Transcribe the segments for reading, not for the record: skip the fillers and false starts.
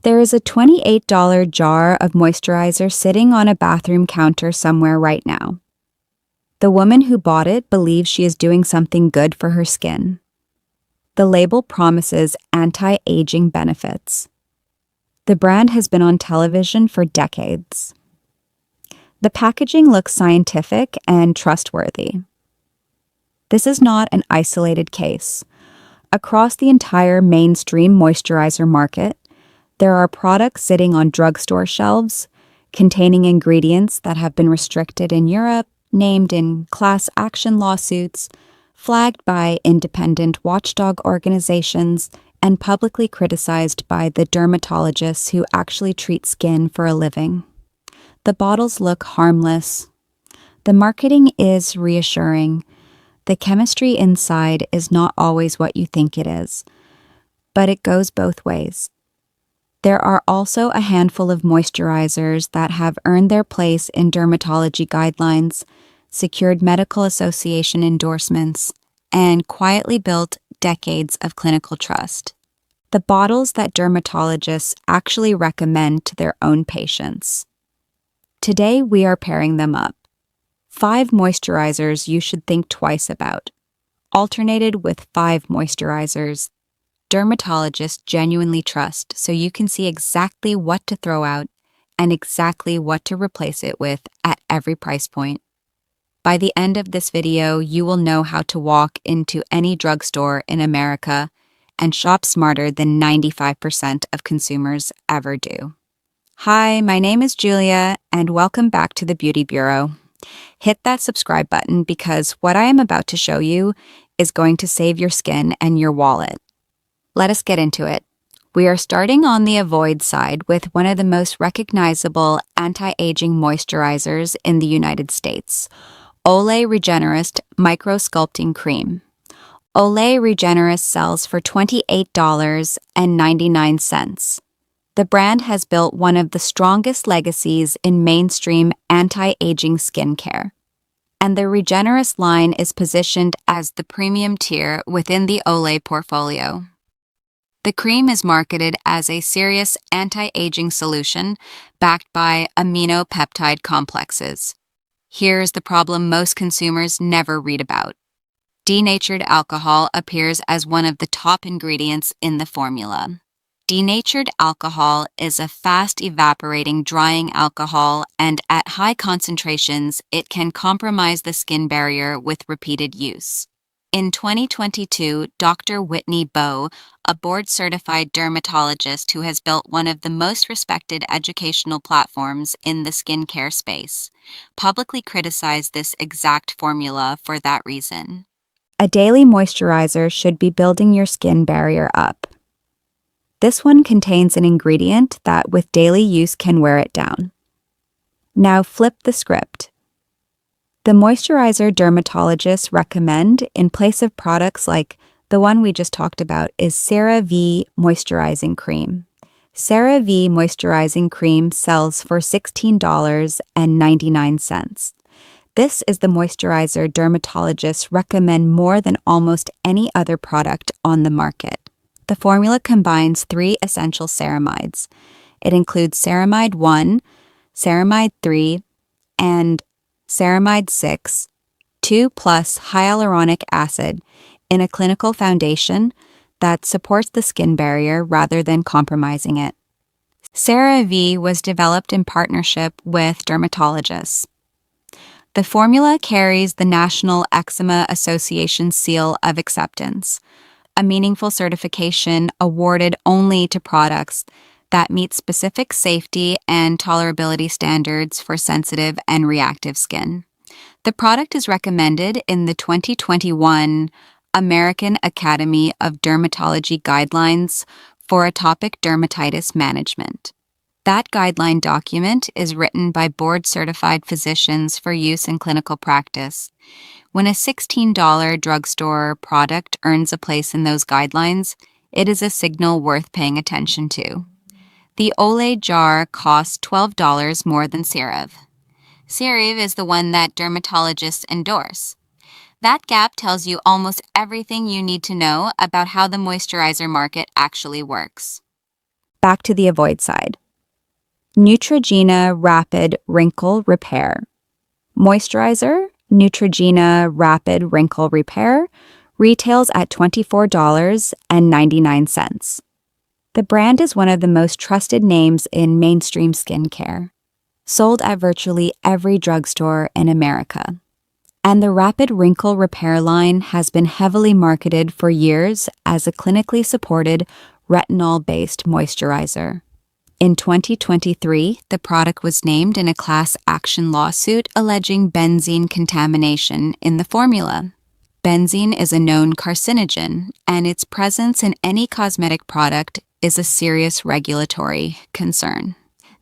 There is a $28 jar of moisturizer sitting on a bathroom counter somewhere right now. The woman who bought it believes she is doing something good for her skin. The label promises anti-aging benefits. The brand has been on television for decades. The packaging looks scientific and trustworthy. This is not an isolated case. Across the entire mainstream moisturizer market, there are products sitting on drugstore shelves containing ingredients that have been restricted in Europe, named in class action lawsuits, flagged by independent watchdog organizations, and publicly criticized by the dermatologists who actually treat skin for a living. The bottles look harmless. The marketing is reassuring. The chemistry inside is not always what you think it is, but it goes both ways. There are also a handful of moisturizers that have earned their place in dermatology guidelines, secured medical association endorsements, and quietly built decades of clinical trust. The bottles that dermatologists actually recommend to their own patients. Today, we are pairing them up. 5 moisturizers you should think twice about, alternated with 5 moisturizers dermatologists genuinely trust, so you can see exactly what to throw out and exactly what to replace it with at every price point. By the end of this video, you will know how to walk into any drugstore in America and shop smarter than 95% of consumers ever do. Hi, my name is Julia, and welcome back to the Beauty Bureau. Hit that subscribe button because what I am about to show you is going to save your skin and your wallet. Let us get into it. We are starting on the avoid side with one of the most recognizable anti-aging moisturizers in the United States, Olay Regenerist Micro Sculpting Cream. Olay Regenerist sells for $28.99. The brand has built one of the strongest legacies in mainstream anti-aging skincare, and the Regenerist line is positioned as the premium tier within the Olay portfolio. The cream is marketed as a serious anti-aging solution backed by aminopeptide complexes. Here's the problem most consumers never read about. Denatured alcohol appears as one of the top ingredients in the formula. Denatured alcohol is a fast-evaporating drying alcohol, and at high concentrations, it can compromise the skin barrier with repeated use. In 2022, Dr. Whitney Bowe, a board-certified dermatologist who has built one of the most respected educational platforms in the skincare space, publicly criticized this exact formula for that reason. A daily moisturizer should be building your skin barrier up. This one contains an ingredient that with daily use can wear it down. Now flip the script. The moisturizer dermatologists recommend in place of products like the one we just talked about is CeraVe Moisturizing Cream. CeraVe Moisturizing Cream sells for $16.99. This is the moisturizer dermatologists recommend more than almost any other product on the market. The formula combines 3 essential ceramides. It includes ceramide 1, ceramide 3, and ceramide 6, 2+ hyaluronic acid in a clinical foundation that supports the skin barrier rather than compromising it. CeraVe was developed in partnership with dermatologists. The formula carries the National Eczema Association seal of acceptance, a meaningful certification awarded only to products that meet specific safety and tolerability standards for sensitive and reactive skin. The product is recommended in the 2021 American Academy of Dermatology Guidelines for atopic dermatitis management. That guideline document is written by board-certified physicians for use in clinical practice. When a $16 drugstore product earns a place in those guidelines, it is a signal worth paying attention to. The Olay jar costs $12 more than CeraVe. CeraVe is the one that dermatologists endorse. That gap tells you almost everything you need to know about how the moisturizer market actually works. Back to the avoid side. Neutrogena Rapid Wrinkle Repair. Moisturizer, Neutrogena Rapid Wrinkle Repair, retails at $24.99. The brand is one of the most trusted names in mainstream skincare, sold at virtually every drugstore in America. And the Rapid Wrinkle Repair line has been heavily marketed for years as a clinically supported retinol-based moisturizer. In 2023, the product was named in a class action lawsuit alleging benzene contamination in the formula. Benzene is a known carcinogen, and its presence in any cosmetic product is a serious regulatory concern.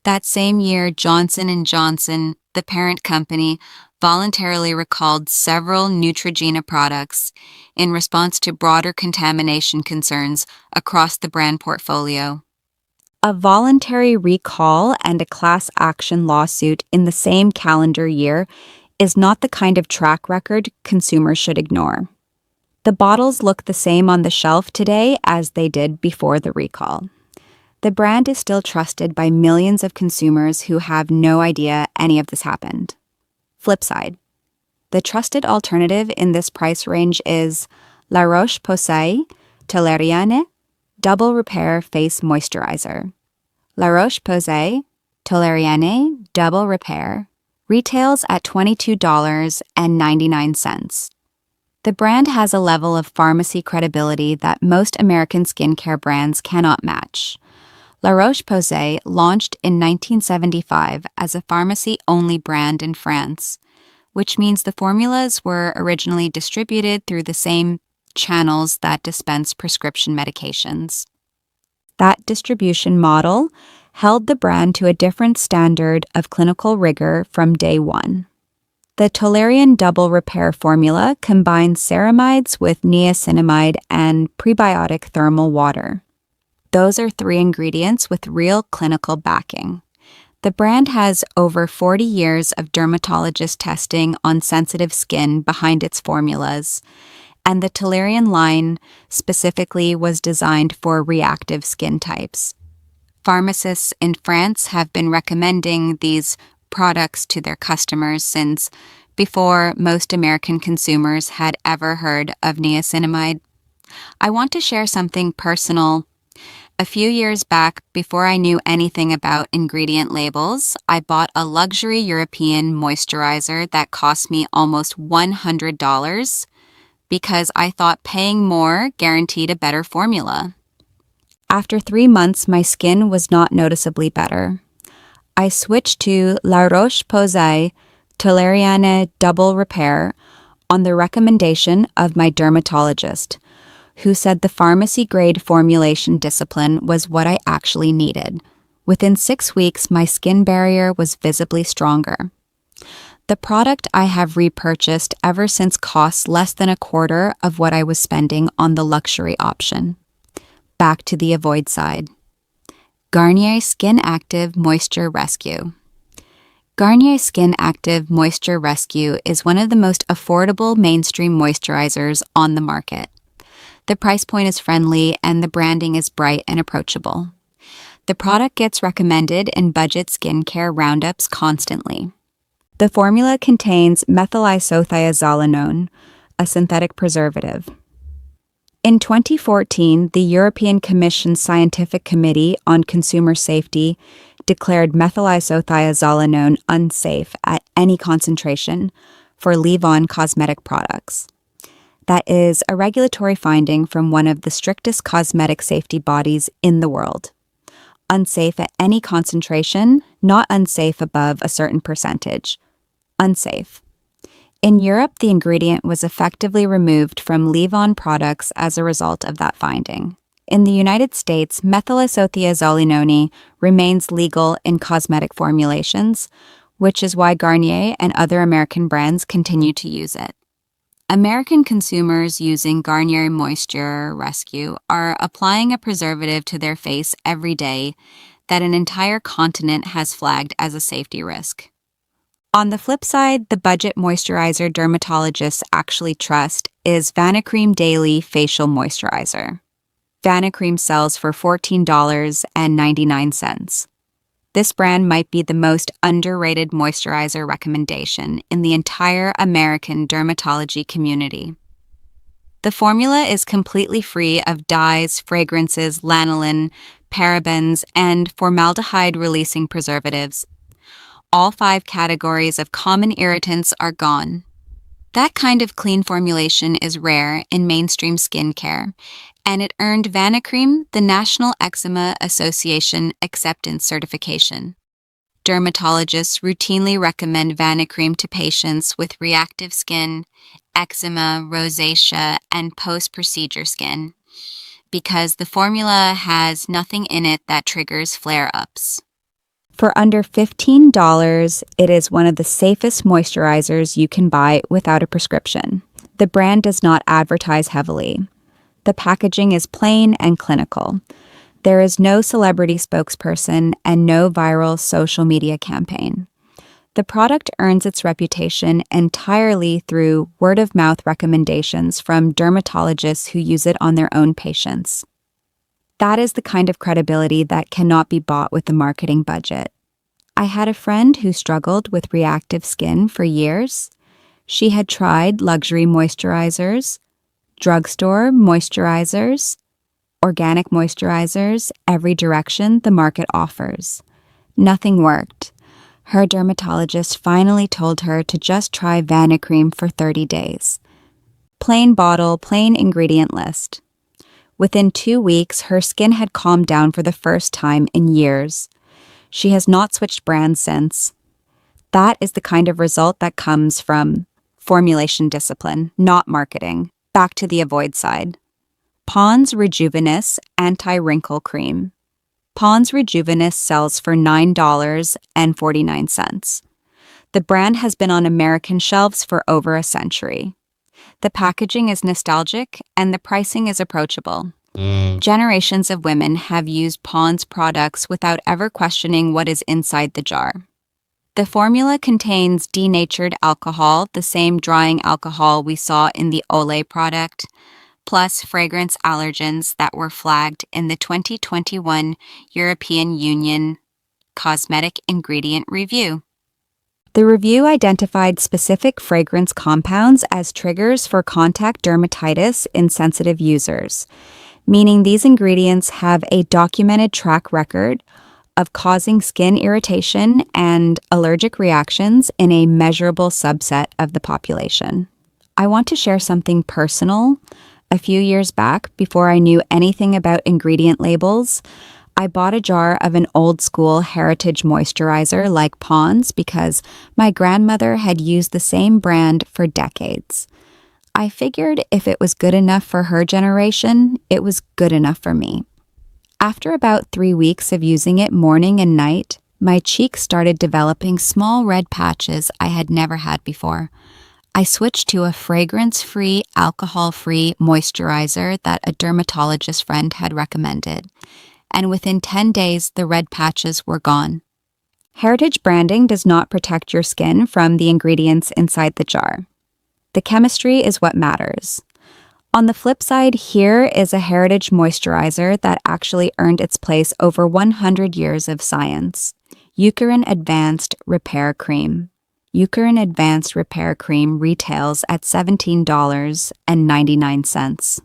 That same year, Johnson & Johnson, the parent company, voluntarily recalled several Neutrogena products in response to broader contamination concerns across the brand portfolio. A voluntary recall and a class action lawsuit in the same calendar year is not the kind of track record consumers should ignore. The bottles look the same on the shelf today as they did before the recall. The brand is still trusted by millions of consumers who have no idea any of this happened. Flip side. The trusted alternative in this price range is La Roche-Posay Toleriane Double Repair Face Moisturizer. La Roche-Posay Toleriane Double Repair retails at $22.99. The brand has a level of pharmacy credibility that most American skincare brands cannot match. La Roche-Posay launched in 1975 as a pharmacy-only brand in France, which means the formulas were originally distributed through the same channels that dispense prescription medications. That distribution model held the brand to a different standard of clinical rigor from day one. The Toleriane Double Repair formula combines ceramides with niacinamide and prebiotic thermal water. Those are 3 ingredients with real clinical backing. The brand has over 40 years of dermatologist testing on sensitive skin behind its formulas, and the Toleriane line specifically was designed for reactive skin types. Pharmacists in France have been recommending these products to their customers since before most American consumers had ever heard of niacinamide. I want to share something personal. A few years back, before I knew anything about ingredient labels, I bought a luxury European moisturizer that cost me almost $100 because I thought paying more guaranteed a better formula. After 3 months, my skin was not noticeably better. I switched to La Roche-Posay Toleriane Double Repair on the recommendation of my dermatologist, who said the pharmacy-grade formulation discipline was what I actually needed. Within 6 weeks, my skin barrier was visibly stronger. The product I have repurchased ever since costs less than a quarter of what I was spending on the luxury option. Back to the avoid side. Garnier Skin Active Moisture Rescue. Garnier Skin Active Moisture Rescue is one of the most affordable mainstream moisturizers on the market. The price point is friendly and the branding is bright and approachable. The product gets recommended in budget skincare roundups constantly. The formula contains methylisothiazolinone, a synthetic preservative. In 2014, the European Commission's Scientific Committee on Consumer Safety declared methylisothiazolinone unsafe at any concentration for leave-on cosmetic products. That is a regulatory finding from one of the strictest cosmetic safety bodies in the world. Unsafe at any concentration, not unsafe above a certain percentage. Unsafe. In Europe, the ingredient was effectively removed from leave-on products as a result of that finding. In the United States, methylisothiazolinone remains legal in cosmetic formulations, which is why Garnier and other American brands continue to use it. American consumers using Garnier Moisture Rescue are applying a preservative to their face every day that an entire continent has flagged as a safety risk. On the flip side, the budget moisturizer dermatologists actually trust is Vanicream Daily Facial Moisturizer. Vanicream sells for $14.99. This brand might be the most underrated moisturizer recommendation in the entire American dermatology community. The formula is completely free of dyes, fragrances, lanolin, parabens, and formaldehyde-releasing preservatives. All 5 categories of common irritants are gone. That kind of clean formulation is rare in mainstream skincare, and it earned Vanicream the National Eczema Association acceptance certification. Dermatologists routinely recommend Vanicream to patients with reactive skin, eczema, rosacea, and post-procedure skin because the formula has nothing in it that triggers flare-ups. For under $15, it is one of the safest moisturizers you can buy without a prescription. The brand does not advertise heavily. The packaging is plain and clinical. There is no celebrity spokesperson and no viral social media campaign. The product earns its reputation entirely through word-of-mouth recommendations from dermatologists who use it on their own patients. That is the kind of credibility that cannot be bought with a marketing budget. I had a friend who struggled with reactive skin for years. She had tried luxury moisturizers, drugstore moisturizers, organic moisturizers, every direction the market offers. Nothing worked. Her dermatologist finally told her to just try Vanicream for 30 days. Plain bottle, plain ingredient list. Within 2 weeks, her skin had calmed down for the first time in years. She has not switched brands since. That is the kind of result that comes from formulation discipline, not marketing. Back to the avoid side. Pond's Rejuvenis Anti-Wrinkle Cream. Pond's Rejuvenis sells for $9.49. The brand has been on American shelves for over a century. The packaging is nostalgic and the pricing is approachable. Generations of women have used Pond's products without ever questioning what is inside the jar. The formula contains denatured alcohol, the same drying alcohol we saw in the Olay product, plus fragrance allergens that were flagged in the 2021 European Union Cosmetic Ingredient Review. The review identified specific fragrance compounds as triggers for contact dermatitis in sensitive users, meaning these ingredients have a documented track record of causing skin irritation and allergic reactions in a measurable subset of the population. I want to share something personal. A few years back, before I knew anything about ingredient labels, I bought a jar of an old-school heritage moisturizer like Pond's because my grandmother had used the same brand for decades. I figured if it was good enough for her generation, it was good enough for me. After about 3 weeks of using it morning and night, my cheeks started developing small red patches I had never had before. I switched to a fragrance-free, alcohol-free moisturizer that a dermatologist friend had recommended, and within 10 days, the red patches were gone. Heritage branding does not protect your skin from the ingredients inside the jar. The chemistry is what matters. On the flip side, here is a heritage moisturizer that actually earned its place over 100 years of science. Eucerin Advanced Repair Cream. Eucerin Advanced Repair Cream retails at $17.99.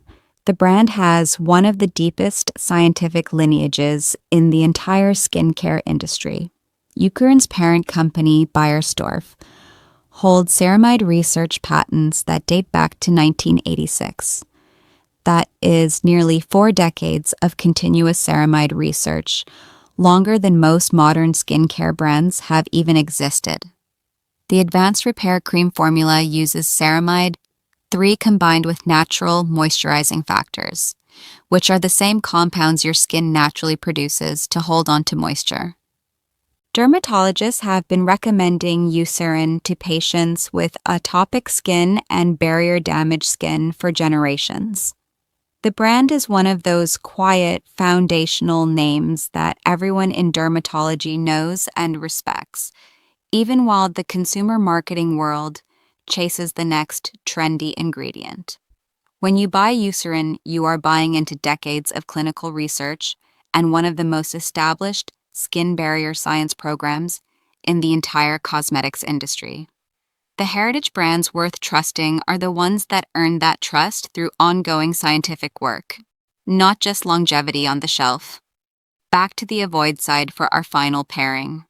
The brand has one of the deepest scientific lineages in the entire skincare industry. Eucerin's parent company, Beiersdorf, holds ceramide research patents that date back to 1986. That is nearly 4 decades of continuous ceramide research, longer than most modern skincare brands have even existed. The Advanced Repair Cream formula uses ceramide 3 combined with natural moisturizing factors, which are the same compounds your skin naturally produces to hold on to moisture. Dermatologists have been recommending Eucerin to patients with atopic skin and barrier-damaged skin for generations. The brand is one of those quiet, foundational names that everyone in dermatology knows and respects, even while the consumer marketing world chases the next trendy ingredient. When you buy Eucerin, you are buying into decades of clinical research and one of the most established skin barrier science programs in the entire cosmetics industry. The heritage brands worth trusting are the ones that earn that trust through ongoing scientific work, not just longevity on the shelf. Back to the avoid side for our final pairing.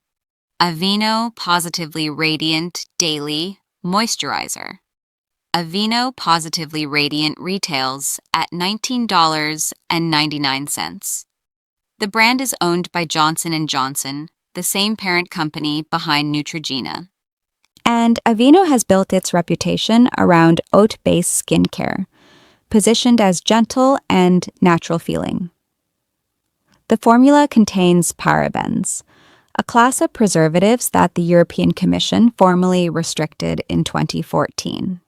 Aveeno Positively Radiant Daily Moisturizer. Aveeno Positively Radiant retails at $19.99. The brand is owned by Johnson & Johnson, the same parent company behind Neutrogena. And Aveeno has built its reputation around oat-based skincare, positioned as gentle and natural feeling. The formula contains parabens, a class of preservatives that the European Commission formally restricted in 2014.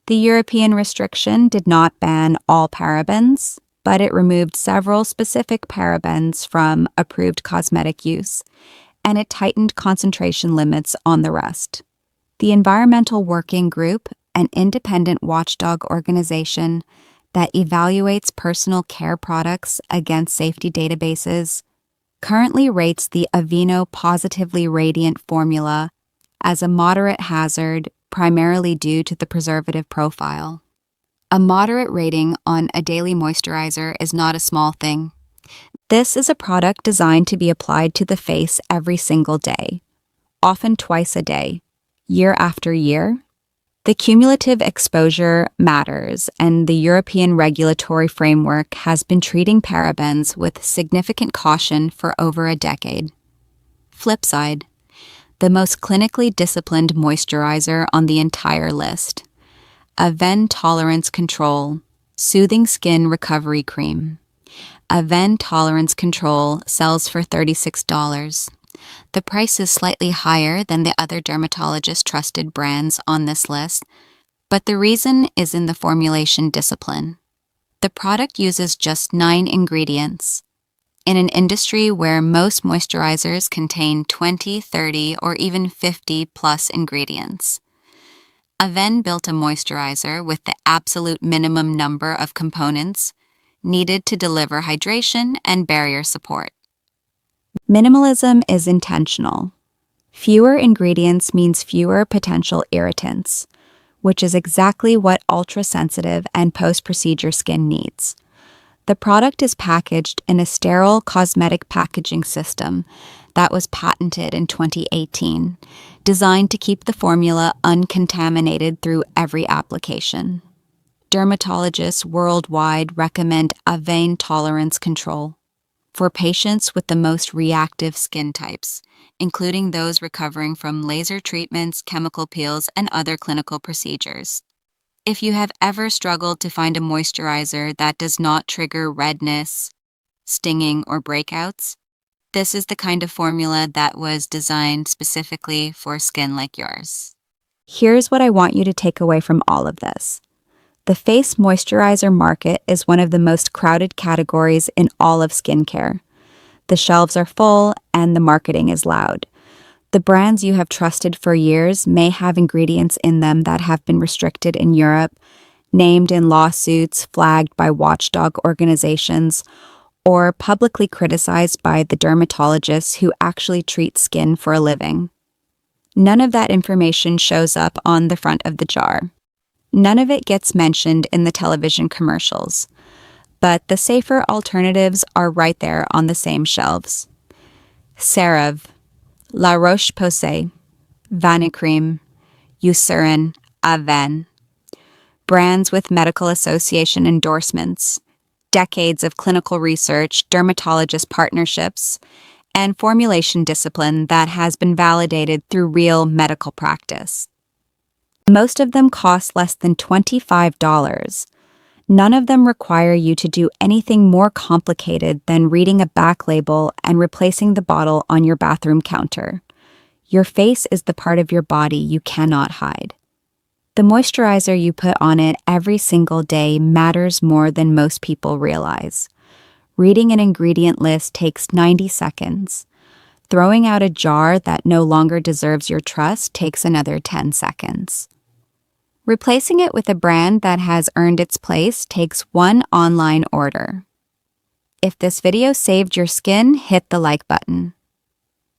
The European restriction did not ban all parabens, but it removed several specific parabens from approved cosmetic use, and it tightened concentration limits on the rest. The Environmental Working Group, an independent watchdog organization that evaluates personal care products against safety databases, currently rates the Aveeno Positively Radiant formula as a moderate hazard, primarily due to the preservative profile. A moderate rating on a daily moisturizer is not a small thing. This is a product designed to be applied to the face every single day, often twice a day, year after year. The cumulative exposure matters, and the European regulatory framework has been treating parabens with significant caution for over a decade. Flip side, the most clinically disciplined moisturizer on the entire list. Aven Tolerance Control Soothing Skin Recovery Cream. Aven Tolerance Control sells for $36. The price is slightly higher than the other dermatologist-trusted brands on this list, but the reason is in the formulation discipline. The product uses just 9 ingredients. In an industry where most moisturizers contain 20, 30, or even 50-plus ingredients. Aven built a moisturizer with the absolute minimum number of components needed to deliver hydration and barrier support. Minimalism is intentional. Fewer ingredients means fewer potential irritants, which is exactly what ultra-sensitive and post-procedure skin needs. The product is packaged in a sterile cosmetic packaging system that was patented in 2018, designed to keep the formula uncontaminated through every application. Dermatologists worldwide recommend Aven Tolerance Control for patients with the most reactive skin types, including those recovering from laser treatments, chemical peels, and other clinical procedures. If you have ever struggled to find a moisturizer that does not trigger redness, stinging, or breakouts, this is the kind of formula that was designed specifically for skin like yours. Here's what I want you to take away from all of this. The face moisturizer market is one of the most crowded categories in all of skincare. The shelves are full and the marketing is loud. The brands you have trusted for years may have ingredients in them that have been restricted in Europe, named in lawsuits flagged by watchdog organizations, or publicly criticized by the dermatologists who actually treat skin for a living. None of that information shows up on the front of the jar. None of it gets mentioned in the television commercials, but the safer alternatives are right there on the same shelves. CeraVe, La Roche-Posay, Vanicream, Eucerin, Aven. Brands with medical association endorsements, decades of clinical research, dermatologist partnerships, and formulation discipline that has been validated through real medical practice. Most of them cost less than $25. None of them require you to do anything more complicated than reading a back label and replacing the bottle on your bathroom counter. Your face is the part of your body you cannot hide. The moisturizer you put on it every single day matters more than most people realize. Reading an ingredient list takes 90 seconds. Throwing out a jar that no longer deserves your trust takes another 10 seconds. Replacing it with a brand that has earned its place takes one online order. If this video saved your skin, hit the like button.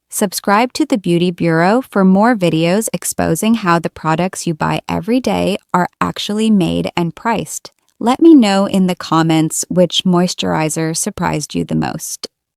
Subscribe to the Beauty Bureau for more videos exposing how the products you buy every day are actually made and priced. Let me know in the comments which moisturizer surprised you the most.